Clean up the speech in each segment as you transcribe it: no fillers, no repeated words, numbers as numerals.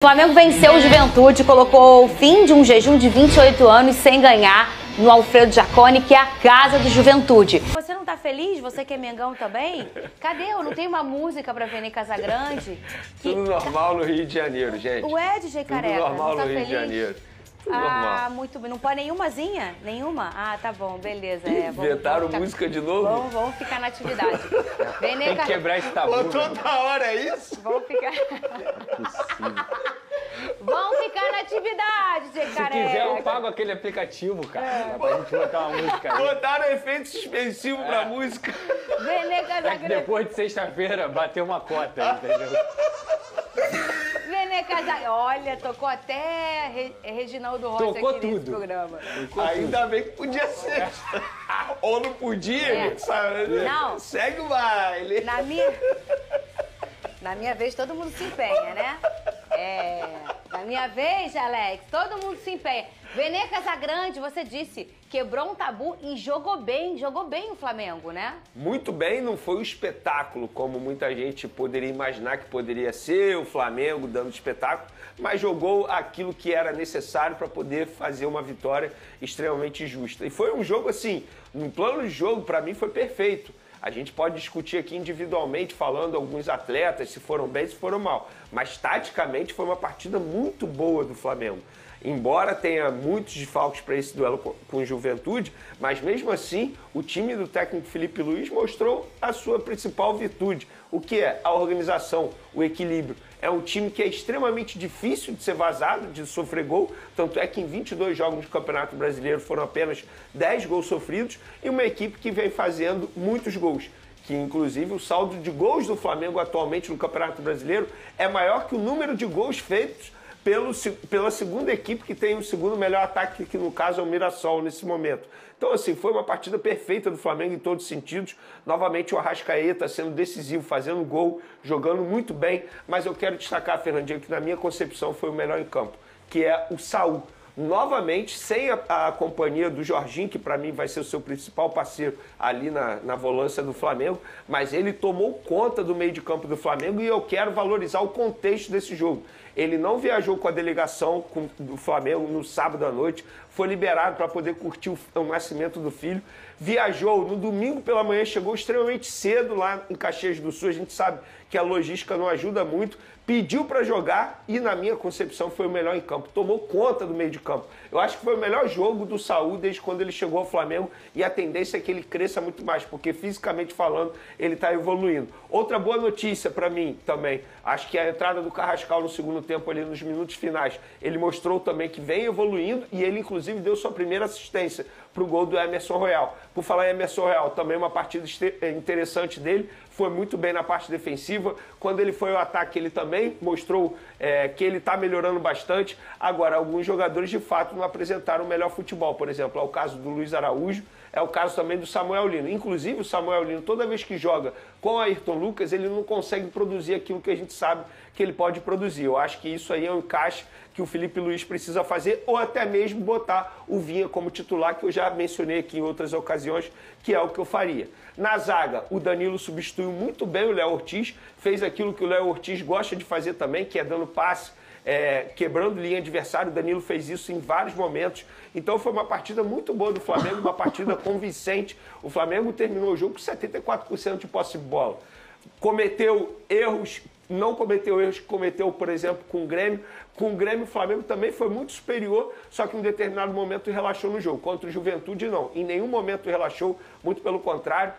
O Flamengo venceu o Juventude, colocou o fim de um jejum de 28 anos sem ganhar no Alfredo Jaconi, que é a casa do Juventude. Você não tá feliz? Você que é Mengão também? Cadê? Eu não tenho uma música pra Vene Casagrande? Tudo normal no Rio de Janeiro, gente. Ué, DJ Careca, Tudo normal não tá no Rio feliz? de Janeiro. Tudo normal. Muito bem. Não pode nenhumazinha? Nenhuma? Ah, tá bom, beleza. Inventaram música de novo? Vamos ficar na atividade. Tem que quebrar esse tabu. Pô, toda hora é isso? Vamos ficar... Vamos ficar na atividade, DJ Se Careca. quiser, eu pago aquele aplicativo, cara. Dá pra gente botar uma música aí. Botaram efeito suspensivo pra música. Vene É que Casagrande. depois de sexta-feira, bateu uma cota, entendeu? Vene Casagrande. Olha, tocou até Reginaldo Rossi Tocou aqui nesse tudo. programa. Ainda bem que podia ser. Ou não podia, sabe? Não. Segue o baile. Na minha vez, todo mundo se empenha, né? Na minha vez, Alex, todo mundo se empenha. Vene Casagrande, você disse, quebrou um tabu e jogou bem o Flamengo, né? Muito bem, não foi um espetáculo, como muita gente poderia imaginar que poderia ser, o Flamengo dando espetáculo, mas jogou aquilo que era necessário para poder fazer uma vitória extremamente justa. E foi um jogo assim, no plano de jogo, para mim, foi perfeito. A gente pode discutir aqui individualmente, falando alguns atletas, se foram bem, se foram mal. Mas, taticamente, foi uma partida muito boa do Flamengo. Embora tenha muitos desfalques para esse duelo com o Juventude, mas mesmo assim, o time do técnico Felipe Luiz mostrou a sua principal virtude, o que é a organização, o equilíbrio. É um time que é extremamente difícil de ser vazado, de sofrer gol, tanto é que em 22 jogos do Campeonato Brasileiro foram apenas 10 gols sofridos, e uma equipe que vem fazendo muitos gols. Que inclusive o saldo de gols do Flamengo atualmente no Campeonato Brasileiro é maior que o número de gols feitos pela segunda equipe que tem o segundo melhor ataque, que no caso é o Mirassol nesse momento. Então assim, foi uma partida perfeita do Flamengo em todos os sentidos. Novamente o Arrascaeta sendo decisivo, fazendo gol, jogando muito bem, mas eu quero destacar, Fernandinho, que na minha concepção foi o melhor em campo, que é o Saul. Novamente, sem a companhia do Jorginho, que para mim vai ser o seu principal parceiro ali na volância do Flamengo, mas ele tomou conta do meio de campo do Flamengo e eu quero valorizar o contexto desse jogo. Ele não viajou com a delegação do Flamengo no sábado à noite, foi liberado para poder curtir o nascimento do filho, viajou no domingo pela manhã, chegou extremamente cedo lá em Caxias do Sul, a gente sabe que a logística não ajuda muito, pediu para jogar e, na minha concepção, foi o melhor em campo. Tomou conta do meio de campo. Eu acho que foi o melhor jogo do Saúl desde quando ele chegou ao Flamengo e a tendência é que ele cresça muito mais, porque fisicamente falando, ele está evoluindo. Outra boa notícia para mim também, acho que a entrada do Carrascal no segundo tempo ali nos minutos finais, ele mostrou também que vem evoluindo e ele inclusive deu sua primeira assistência para o gol do Emerson Royal. Por falar em Emerson Royal, também uma partida interessante dele, foi muito bem na parte defensiva. Quando ele foi ao ataque, ele também mostrou que ele está melhorando bastante. Agora, alguns jogadores de fato não apresentaram o melhor futebol. Por exemplo, é o caso do Luiz Araújo, é o caso também do Samuel Lino. Inclusive, o Samuel Lino, toda vez que joga com o Ayrton Lucas, ele não consegue produzir aquilo que a gente sabe que ele pode produzir. Eu acho que isso aí é um encaixe que o Felipe Luiz precisa fazer, ou até mesmo botar o Vinha como titular, que eu já mencionei aqui em outras ocasiões, que é o que eu faria. Na zaga, o Danilo substituiu muito bem o Léo Ortiz, fez aquilo que o Léo Ortiz gosta de fazer também, que é dando passe, quebrando linha adversária. O Danilo fez isso em vários momentos. Então foi uma partida muito boa do Flamengo, uma partida convincente. O Flamengo terminou o jogo com 74% de posse de bola. Cometeu erros, não cometeu erros que cometeu, por exemplo, com o Grêmio. Com o Grêmio, o Flamengo também foi muito superior, só que em um determinado momento relaxou no jogo. Contra o Juventude, não. Em nenhum momento relaxou, muito pelo contrário.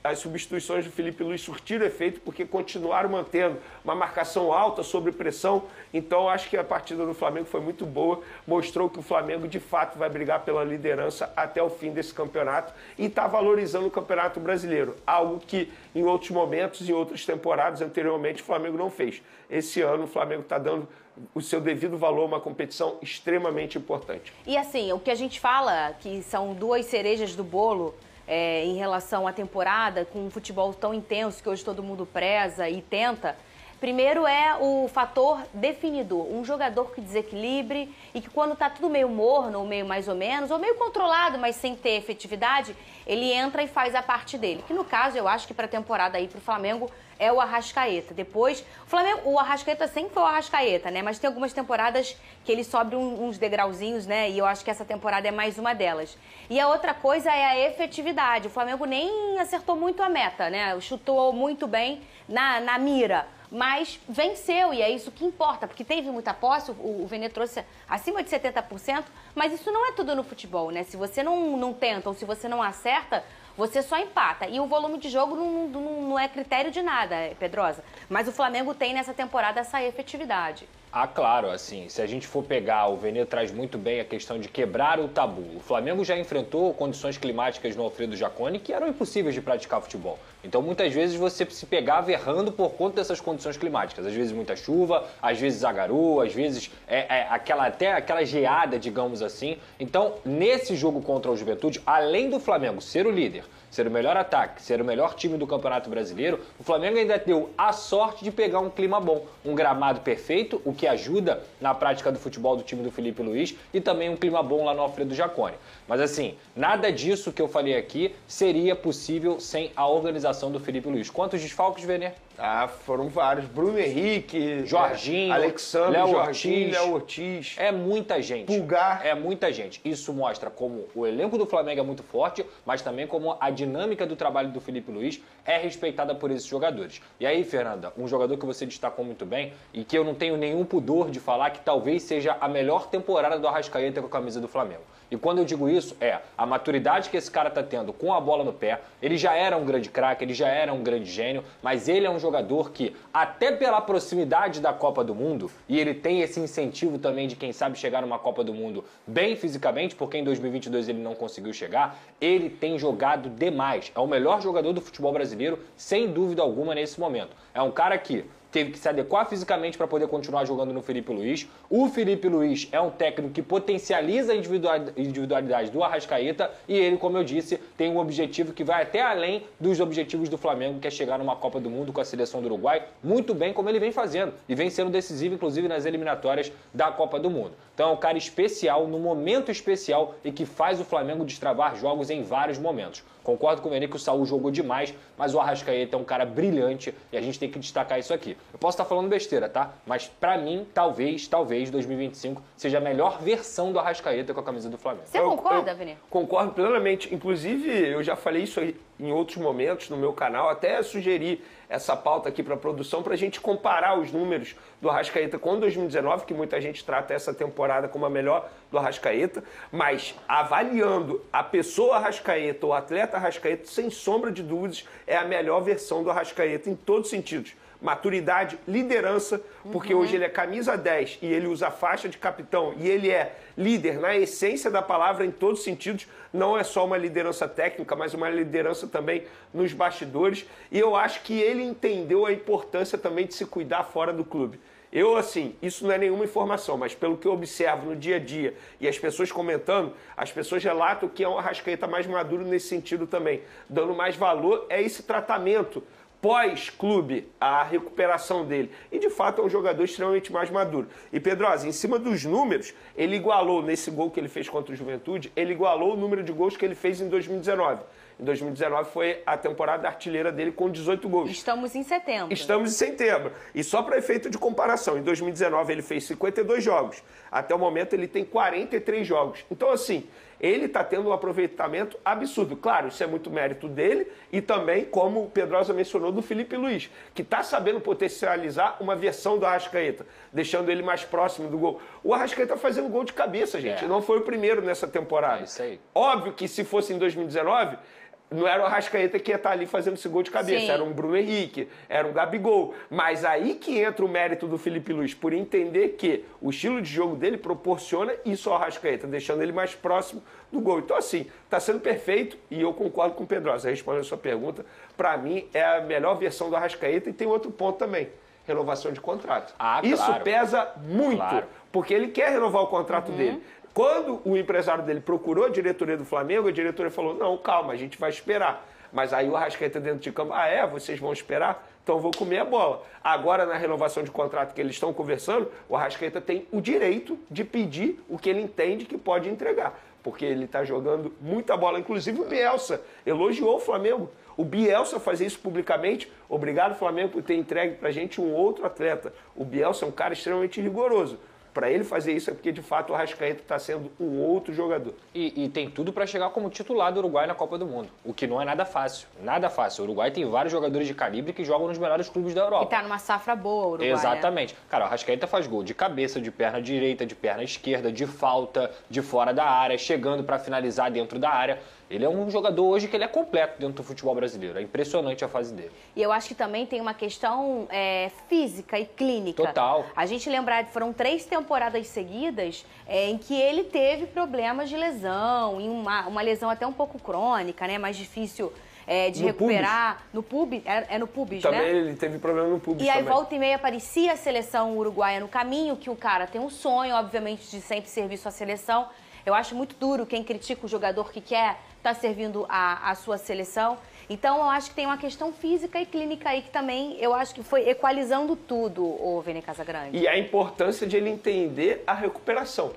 As substituições do Felipe Luiz surtiram efeito, porque continuaram mantendo uma marcação alta, sob pressão. Então, acho que a partida do Flamengo foi muito boa. Mostrou que o Flamengo, de fato, vai brigar pela liderança até o fim desse campeonato e está valorizando o Campeonato Brasileiro. Algo que, em outros momentos, em outras temporadas anteriormente, o Flamengo não fez. Esse ano, o Flamengo está dando o seu devido valor a uma competição extremamente importante. E assim, o que a gente fala, que são duas cerejas do bolo em relação à temporada, com um futebol tão intenso que hoje todo mundo preza e tenta. Primeiro é o fator definidor, um jogador que desequilibre e que quando tá tudo meio morno, ou meio mais ou menos, ou meio controlado, mas sem ter efetividade, ele entra e faz a parte dele. Que no caso, eu acho que para a temporada aí pro Flamengo é o Arrascaeta. Depois, o Arrascaeta sempre foi o Arrascaeta, né? Mas tem algumas temporadas que ele sobe uns degrauzinhos, né? E eu acho que essa temporada é mais uma delas. E a outra coisa é a efetividade. O Flamengo nem acertou muito a meta, né? Chutou muito bem na mira. Mas venceu, e é isso que importa, porque teve muita posse, o Vene trouxe acima de 70%, mas isso não é tudo no futebol, né? Se você não tenta ou se você não acerta, você só empata. E o volume de jogo não é critério de nada, Pedrosa. Mas o Flamengo tem nessa temporada essa efetividade. Ah, claro, assim, se a gente for pegar, o Vene traz muito bem a questão de quebrar o tabu. O Flamengo já enfrentou condições climáticas no Alfredo Jaconi que eram impossíveis de praticar futebol. Então, muitas vezes, você se pegava errando por conta dessas condições climáticas. Às vezes, muita chuva, às vezes, a garoa, às vezes, até aquela geada, digamos assim. Então, nesse jogo contra o Juventude, além do Flamengo ser o líder, ser o melhor ataque, ser o melhor time do Campeonato Brasileiro, o Flamengo ainda deu a sorte de pegar um clima bom, um gramado perfeito, o que ajuda na prática do futebol do time do Felipe Luiz, e também um clima bom lá no Alfredo Jaconi. Mas assim, nada disso que eu falei aqui seria possível sem a organização do Felipe Luiz. Quantos desfalques, Vene? Ah, foram vários. Bruno Henrique, Jorginho, Alexandre, Léo Ortiz. É muita gente. Pulgar. É muita gente. Isso mostra como o elenco do Flamengo é muito forte, mas também como a dinâmica do trabalho do Felipe Luiz é respeitada por esses jogadores. E aí, Fernanda, um jogador que você destacou muito bem e que eu não tenho nenhum pudor de falar que talvez seja a melhor temporada do Arrascaeta com a camisa do Flamengo. E quando eu digo isso, é a maturidade que esse cara tá tendo com a bola no pé. Ele já era um grande craque, ele já era um grande gênio, mas ele é um jogador que, até pela proximidade da Copa do Mundo, e ele tem esse incentivo também de quem sabe chegar numa Copa do Mundo bem fisicamente, porque em 2022 ele não conseguiu chegar, ele tem jogado demais. É o melhor jogador do futebol brasileiro, sem dúvida alguma, nesse momento. É um cara que teve que se adequar fisicamente para poder continuar jogando no Felipe Luiz. O Felipe Luiz é um técnico que potencializa a individualidade do Arrascaeta e ele, como eu disse, tem um objetivo que vai até além dos objetivos do Flamengo, que é chegar numa Copa do Mundo com a seleção do Uruguai, muito bem como ele vem fazendo e vem sendo decisivo, inclusive, nas eliminatórias da Copa do Mundo. Então é um cara especial, no momento especial, e que faz o Flamengo destravar jogos em vários momentos. Concordo com o Vene que o Saúl jogou demais, mas o Arrascaeta é um cara brilhante e a gente tem que destacar isso aqui. Eu posso estar falando besteira, tá? Mas pra mim, talvez 2025 seja a melhor versão do Arrascaeta com a camisa do Flamengo. Você concorda, Vene? Concordo plenamente. Inclusive, eu já falei isso aí em outros momentos no meu canal, até sugeri essa pauta aqui para a produção para a gente comparar os números do Arrascaeta com 2019, que muita gente trata essa temporada como a melhor do Arrascaeta, mas avaliando a pessoa Arrascaeta, o atleta Arrascaeta, sem sombra de dúvidas, é a melhor versão do Arrascaeta em todos os sentidos. Maturidade, liderança, porque hoje ele é camisa 10 e ele usa a faixa de capitão e ele é líder na essência da palavra em todos os sentidos. Não é só uma liderança técnica, mas uma liderança também nos bastidores. E eu acho que ele entendeu a importância também de se cuidar fora do clube. Eu, assim, isso não é nenhuma informação, mas pelo que eu observo no dia a dia e as pessoas comentando, as pessoas relatam que é um Arrascaeta mais maduro nesse sentido também. Dando mais valor é esse tratamento pós-clube, a recuperação dele. E, de fato, é um jogador extremamente mais maduro. E, Pedrosa, em cima dos números, ele igualou, nesse gol que ele fez contra o Juventude, ele igualou o número de gols que ele fez em 2019. Em 2019 foi a temporada artilheira dele com 18 gols. Estamos em setembro. Estamos em setembro. E só para efeito de comparação, em 2019 ele fez 52 jogos. Até o momento ele tem 43 jogos. Então, assim, ele está tendo um aproveitamento absurdo. Claro, isso é muito mérito dele e também, como o Pedrosa mencionou, do Felipe Luiz, que está sabendo potencializar uma versão do Arrascaeta, deixando ele mais próximo do gol. O Arrascaeta fazendo gol de cabeça, gente. Não foi o primeiro nessa temporada. É isso aí. Óbvio que se fosse em 2019... não era o Arrascaeta que ia estar ali fazendo esse gol de cabeça, era um Bruno Henrique, era um Gabigol. Mas aí que entra o mérito do Felipe Luiz, por entender que o estilo de jogo dele proporciona isso ao Arrascaeta, deixando ele mais próximo do gol. Então, assim, está sendo perfeito e eu concordo com o Pedrosa. Respondendo a sua pergunta, para mim é a melhor versão do Arrascaeta e tem outro ponto também. Renovação de contrato. Isso pesa muito, porque ele quer renovar o contrato dele. Quando o empresário dele procurou a diretoria do Flamengo, a diretoria falou, não, calma, a gente vai esperar. Mas aí o Arrascaeta dentro de campo, vocês vão esperar? Então eu vou comer a bola. Agora, na renovação de contrato que eles estão conversando, o Arrascaeta tem o direito de pedir o que ele entende que pode entregar. Porque ele está jogando muita bola. Inclusive o Bielsa elogiou o Flamengo. O Bielsa fazer isso publicamente. Obrigado, Flamengo, por ter entregue pra gente um outro atleta. O Bielsa é um cara extremamente rigoroso. Para ele fazer isso é porque, de fato, o Arrascaeta está sendo um outro jogador. E tem tudo para chegar como titular do Uruguai na Copa do Mundo, o que não é nada fácil. Nada fácil. O Uruguai tem vários jogadores de calibre que jogam nos melhores clubes da Europa. E tá numa safra boa o Uruguai, Exatamente. Né? Cara, o Arrascaeta faz gol de cabeça, de perna direita, de perna esquerda, de falta, de fora da área, chegando para finalizar dentro da área. Ele é um jogador hoje que ele é completo dentro do futebol brasileiro. É impressionante a fase dele. E eu acho que também tem uma questão física e clínica. Total. A gente lembrar que foram 3 temporadas seguidas em que ele teve problemas de lesão, em uma lesão até um pouco crônica, né? Mais difícil de no recuperar. Pubis. No pubis, no pubis, também, né? Ele teve problema no pubis. E aí também. volta e meia aparecia a seleção uruguaia no caminho, que o cara tem um sonho, obviamente, de sempre servir sua seleção. Eu acho muito duro quem critica o jogador que quer estar servindo a sua seleção. Então, eu acho que tem uma questão física e clínica aí que também, eu acho que foi equalizando tudo, o Vene Casagrande. E a importância de ele entender a recuperação.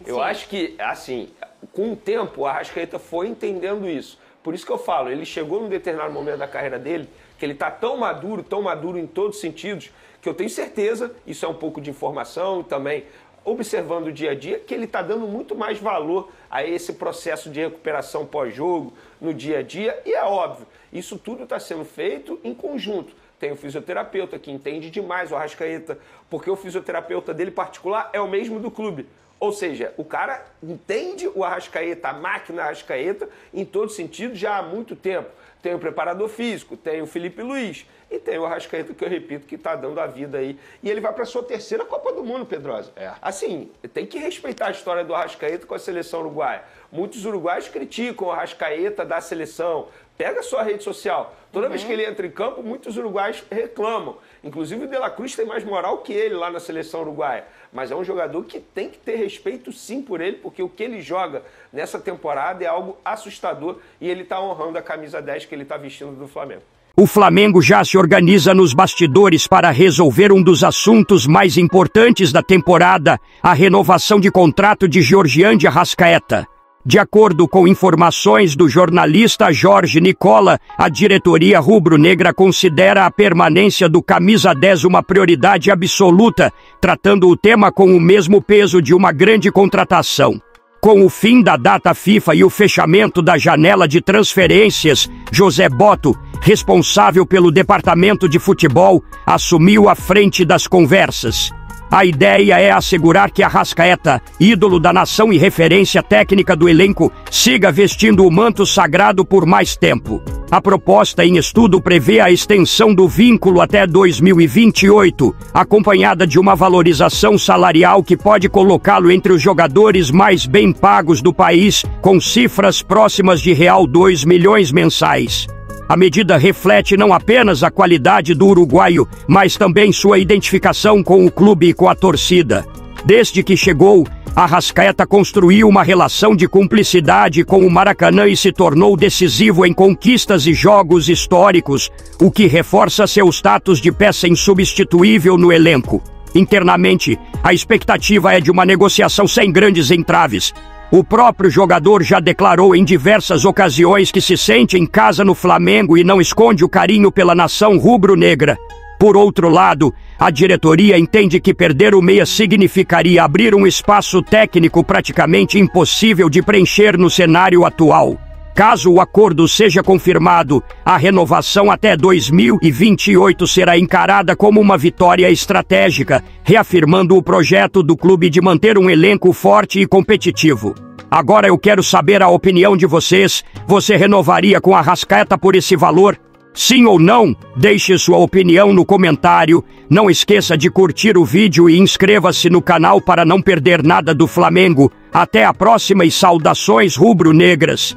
Sim. Eu acho que, assim, com o tempo, o Arrascaeta foi entendendo isso. Por isso que eu falo, ele chegou num determinado momento da carreira dele, que ele está tão maduro em todos os sentidos, que eu tenho certeza, isso é um pouco de informação também, observando o dia a dia, que ele está dando muito mais valor a esse processo de recuperação pós-jogo, no dia a dia, e é óbvio, isso tudo está sendo feito em conjunto. Tem o fisioterapeuta que entende demais o Arrascaeta, porque o fisioterapeuta dele particular é o mesmo do clube. Ou seja, o cara entende o Arrascaeta, a máquina Arrascaeta, em todo sentido, já há muito tempo. Tem o preparador físico, tem o Felipe Luiz e tem o Arrascaeta, que eu repito, que está dando a vida aí. E ele vai para a sua 3ª Copa do Mundo, Pedrosa. Assim, tem que respeitar a história do Arrascaeta com a seleção uruguaia. Muitos uruguaios criticam o Arrascaeta da seleção. Pega a sua rede social. Toda vez que ele entra em campo, muitos uruguaios reclamam. Inclusive o De La Cruz tem mais moral que ele lá na seleção uruguaia. Mas é um jogador que tem que ter respeito sim por ele, porque o que ele joga nessa temporada é algo assustador e ele está honrando a camisa 10 que ele está vestindo do Flamengo. O Flamengo já se organiza nos bastidores para resolver um dos assuntos mais importantes da temporada, a renovação de contrato de Georgian de Arrascaeta. De acordo com informações do jornalista Jorge Nicola, a diretoria rubro-negra considera a permanência do camisa 10 uma prioridade absoluta, tratando o tema com o mesmo peso de uma grande contratação. Com o fim da data FIFA e o fechamento da janela de transferências, José Botto, responsável pelo departamento de futebol, assumiu a frente das conversas. A ideia é assegurar que Arrascaeta, ídolo da nação e referência técnica do elenco, siga vestindo o manto sagrado por mais tempo. A proposta em estudo prevê a extensão do vínculo até 2028, acompanhada de uma valorização salarial que pode colocá-lo entre os jogadores mais bem pagos do país, com cifras próximas de R$2 milhões mensais. A medida reflete não apenas a qualidade do uruguaio, mas também sua identificação com o clube e com a torcida. Desde que chegou, Arrascaeta construiu uma relação de cumplicidade com o Maracanã e se tornou decisivo em conquistas e jogos históricos, o que reforça seu status de peça insubstituível no elenco. Internamente, a expectativa é de uma negociação sem grandes entraves. O próprio jogador já declarou em diversas ocasiões que se sente em casa no Flamengo e não esconde o carinho pela nação rubro-negra. Por outro lado, a diretoria entende que perder o meia significaria abrir um espaço técnico praticamente impossível de preencher no cenário atual. Caso o acordo seja confirmado, a renovação até 2028 será encarada como uma vitória estratégica, reafirmando o projeto do clube de manter um elenco forte e competitivo. Agora eu quero saber a opinião de vocês. Você renovaria com Arrascaeta por esse valor? Sim ou não? Deixe sua opinião no comentário. Não esqueça de curtir o vídeo e inscreva-se no canal para não perder nada do Flamengo. Até a próxima e saudações rubro-negras!